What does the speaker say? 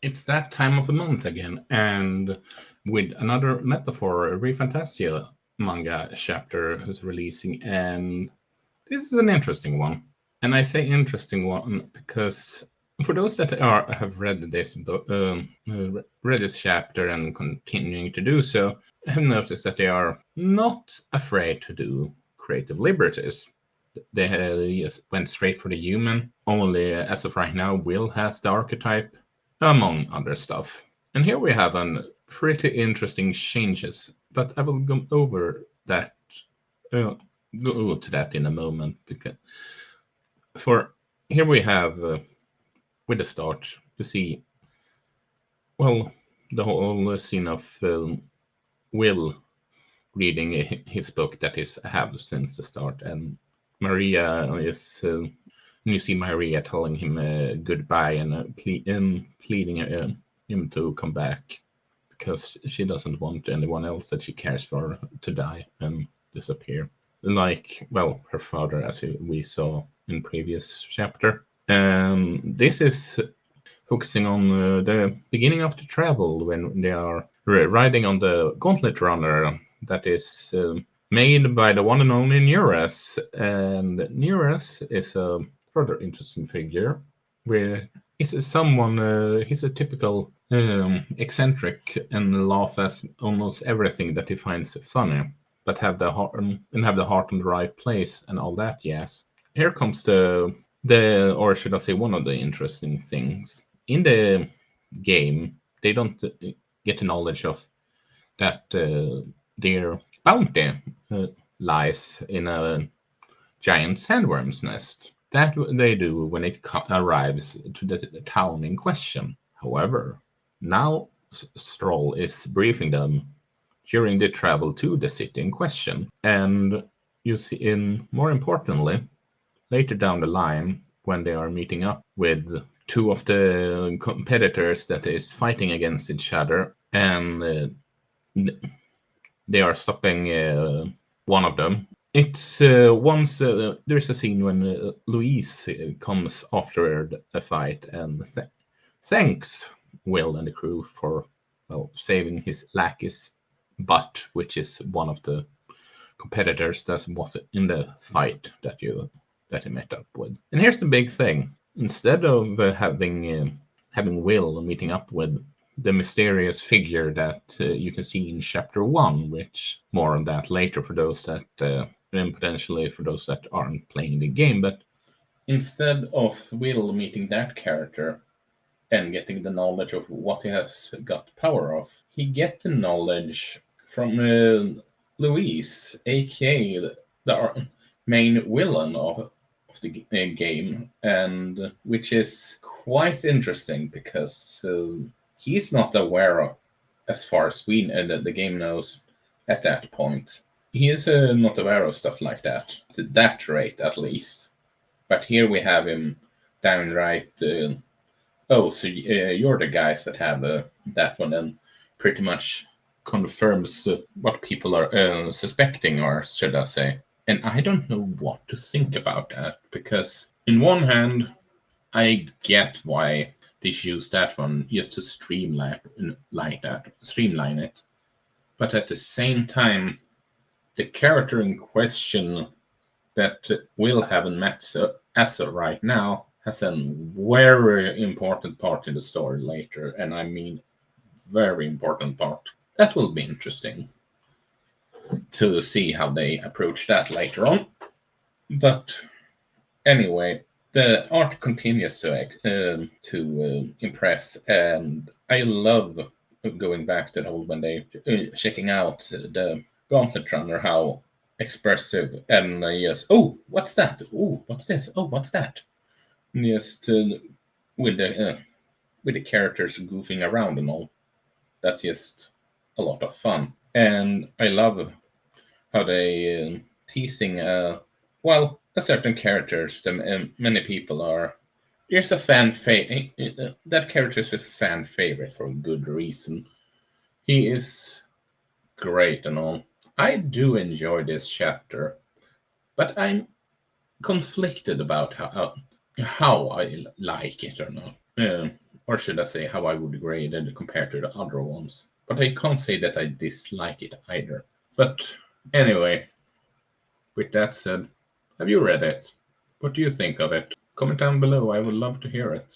It's that time of the month again, and with another Metaphor Refantazio Manga chapter is releasing, and this is an interesting one. And I say interesting one because for those that have read this book, read this chapter and continuing to do so, have noticed that they are not afraid to do creative liberties. They just went straight for the human. Only as of right now, Will has the archetype, among other stuff. And here we have a pretty interesting changes, but I will go over that. Go to that in a moment because for here we have with the start to see the whole scene of Will reading his book that is have since the start, and Maria is you see Maria telling him goodbye and pleading him to come back because she doesn't want anyone else that she cares for to die and disappear. Like, her father, as we saw in previous chapter. This is focusing on the beginning of the travel when they are riding on the gauntlet runner that is made by the one and only Neurus. And Neurus is a rather interesting figure where he's someone, he's a typical eccentric and laugh at almost everything that he finds funny, but have the heart in the right place and all that. Yes, here comes or should I say, one of the interesting things in the game. They don't get the knowledge of that their bounty lies in a giant sandworm's nest. That they do when it arrives to the town in question. However, now Stroll is briefing them during the travel to the city in question. And you see, more importantly, later down the line, when they are meeting up with two of the competitors that is fighting against each other, and they are stopping one of them. It's once there's a scene when Louise comes after a fight and thanks Will and the crew for saving his lackey's butt, which is one of the competitors that was in the fight that he met up with. And here's the big thing: instead of having Will meeting up with the mysterious figure that you can see in chapter 1, which more on that later for those that and potentially for those that aren't playing the game, but instead of Will meeting that character and getting the knowledge of what he has got power of, he get the knowledge from Louise, aka the main villain of the game, and which is quite interesting because he's not aware of, as far as the game knows at that point. He is not aware of stuff like that, to that rate at least. But here we have him downright, so you're the guys that have that one, and pretty much confirms what people are suspecting, or should I say. And I don't know what to think about that, because in one hand, I get why they use that one just to streamline it. But at the same time, the character in question that Will haven't met as of right now has a very important part in the story later, and I mean very important part. That will be interesting to see how they approach that later on. But anyway, the art continues to impress, and I love going back to the whole when they checking out the Gauntlet Runner, how expressive and yes, oh, what's that? Oh, what's this? Oh, what's that? Just with the characters goofing around and all. That's just a lot of fun, and I love how they teasing a certain characters that many people are There's a fan favorite. That character is a fan favorite for a good reason. He is great and all. I do enjoy this chapter, but I'm conflicted about how I like it or not. Or should I say how I would grade it compared to the other ones. But I can't say that I dislike it either. But anyway, with that said, have you read it? What do you think of it? Comment down below, I would love to hear it.